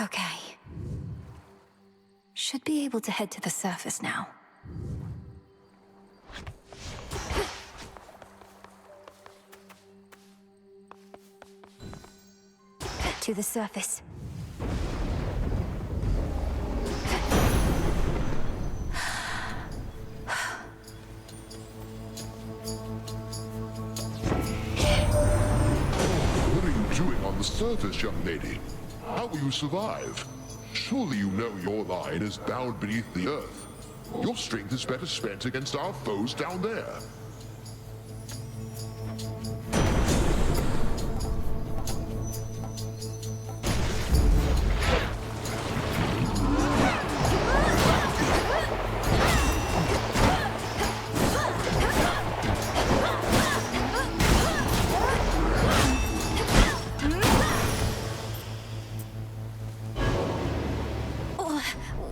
Okay. Should be able to head to the surface now. To the surface. What are you doing on the surface, young lady? How will you survive? Surely you know your line is bound beneath the earth. Your strength is better spent against our foes down there.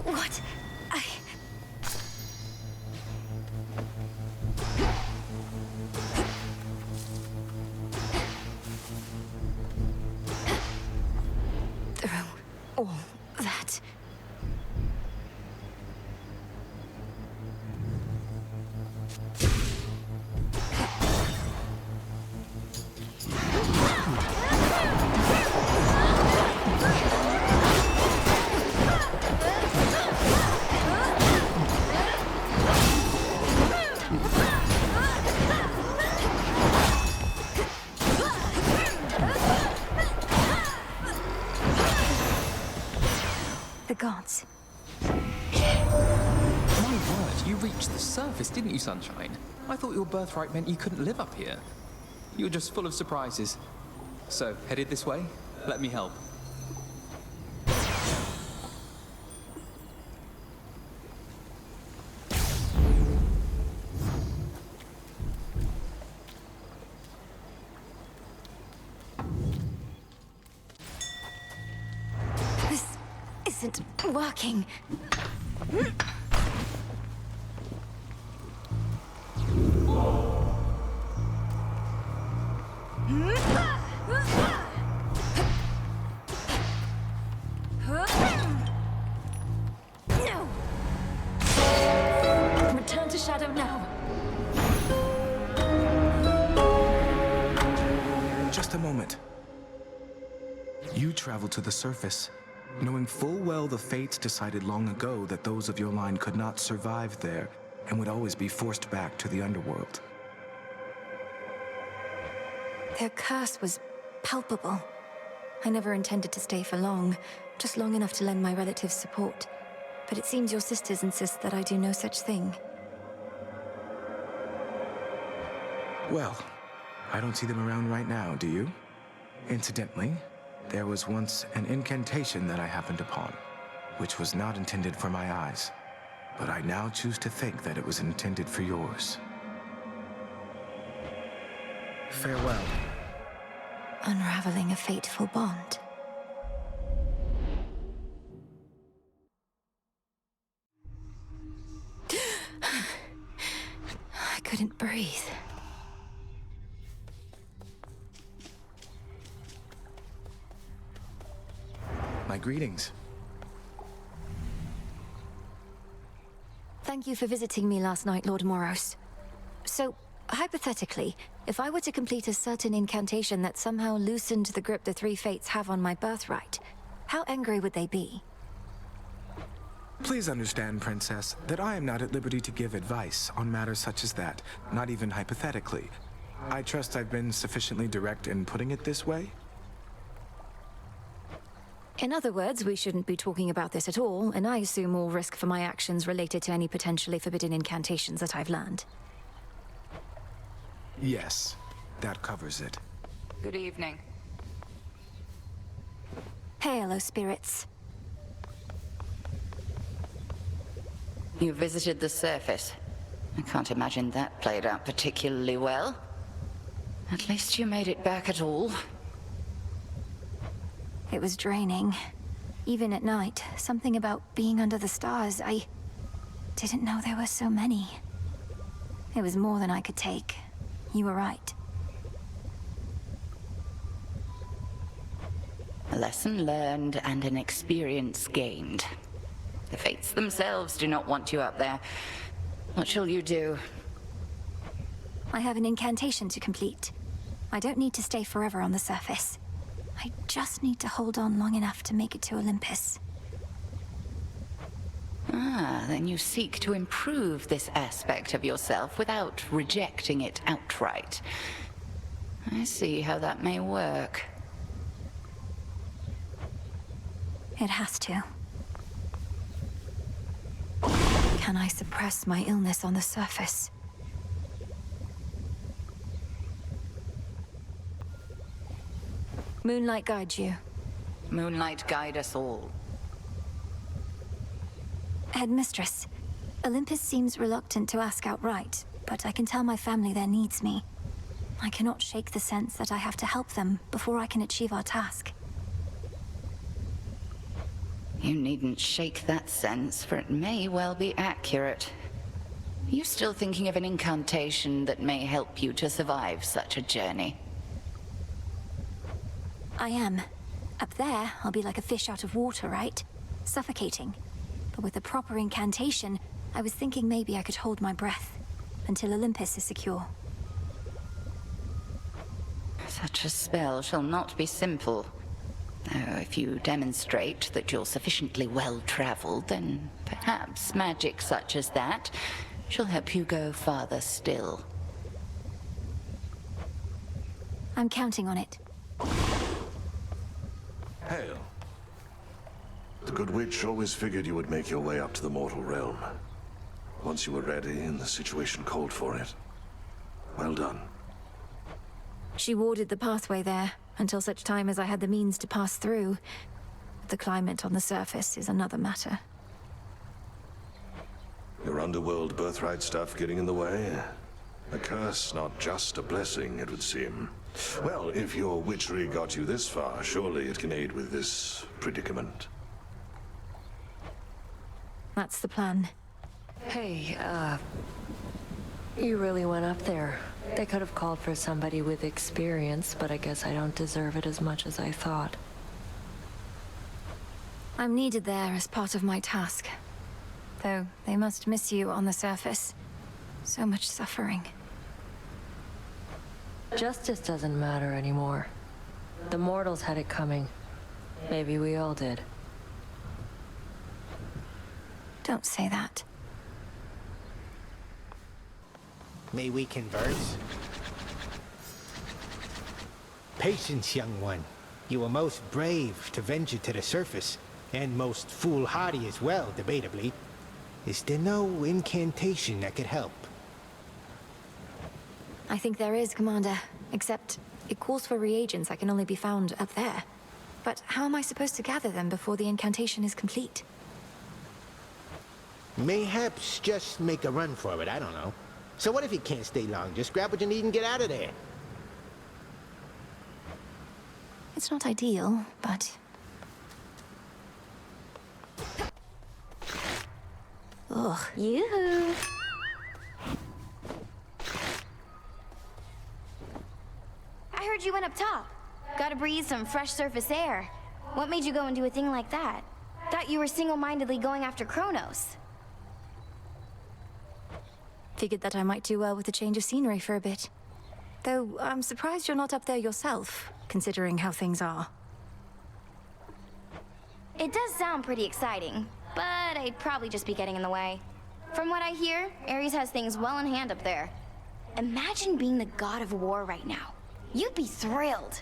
What? Through all that. The gods. My word, you reached the surface, didn't you, Sunshine? I thought your birthright meant you couldn't live up here. You were just full of surprises. So, headed this way? Let me help. This isn't working. No! Return to Shadow now. Just a moment. You traveled to the surface, knowing full well the fates decided long ago that those of your line could not survive there and would always be forced back to the Underworld. Their curse was palpable. I never intended to stay for long, just long enough to lend my relatives support. But it seems your sisters insist that I do no such thing. Well, I don't see them around right now, do you? Incidentally, there was once an incantation that I happened upon, which was not intended for my eyes. But I now choose to think that it was intended for yours. Farewell. Unraveling a fateful bond. I couldn't breathe. My greetings. Thank you for visiting me last night, Lord Moros. So, hypothetically, if I were to complete a certain incantation that somehow loosened the grip the three fates have on my birthright, how angry would they be? Please understand, Princess, that I am not at liberty to give advice on matters such as that, not even hypothetically. I trust I've been sufficiently direct in putting it this way. In other words, we shouldn't be talking about this at all, and I assume all risk for my actions related to any potentially forbidden incantations that I've learned. Yes, that covers it. Good evening. Hail, O spirits. You visited the surface. I can't imagine that played out particularly well. At least you made it back at all. It was draining. Even at night, something about being under the stars, I didn't know there were so many. It was more than I could take. You were right. lesson learned and an experience gained. The Fates themselves do not want you up there. What shall you do? I have an incantation to complete. I don't need to stay forever on the surface. I just need to hold on long enough to make it to Olympus. Ah, then you seek to improve this aspect of yourself without rejecting it outright. I see how that may work. It has to. Can I suppress my illness on the surface? Moonlight guide you. Moonlight guide us all. Headmistress, Olympus seems reluctant to ask outright, but I can tell my family there needs me. I cannot shake the sense that I have to help them before I can achieve our task. You needn't shake that sense, for it may well be accurate. Are you still thinking of an incantation that may help you to survive such a journey? I am. Up there, I'll be like a fish out of water, right? Suffocating. But with a proper incantation, I was thinking maybe I could hold my breath until Olympus is secure. Such a spell shall not be simple. Though if you demonstrate that you're sufficiently well-traveled, then perhaps magic such as that shall help you go farther still. I'm counting on it. Hail. The good witch always figured you would make your way up to the mortal realm. Once you were ready and the situation called for it. Well done. She warded the pathway there, until such time as I had the means to pass through. The climate on the surface is another matter. Your Underworld birthright stuff getting in the way? A curse, not just a blessing, it would seem. Well, if your witchery got you this far, surely it can aid with this predicament. That's the plan. Hey, you really went up there. They could have called for somebody with experience, but I guess I don't deserve it as much as I thought. I'm needed there as part of my task. Though they must miss you on the surface. So much suffering. Justice doesn't matter anymore. The mortals had it coming. Maybe we all did. Don't say that. May we converse? Patience, young one. You were most brave to venture to the surface, and most foolhardy as well, debatably. Is there no incantation that could help? I think there is, Commander. Except, it calls for reagents that can only be found up there. But how am I supposed to gather them before the incantation is complete? Mayhaps just make a run for it, I don't know. So what if you can't stay long? Just grab what you need and get out of there. It's not ideal, but... Ugh. Yoo-hoo! I heard you went up top. Gotta breathe some fresh surface air. What made you go and do a thing like that? Thought you were single-mindedly going after Kronos. Figured that I might do well with a change of scenery for a bit. Though, I'm surprised you're not up there yourself, considering how things are. It does sound pretty exciting, but I'd probably just be getting in the way. From what I hear, Ares has things well in hand up there. Imagine being the god of war right now. You'd be thrilled.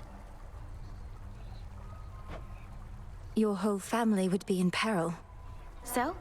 Your whole family would be in peril. So,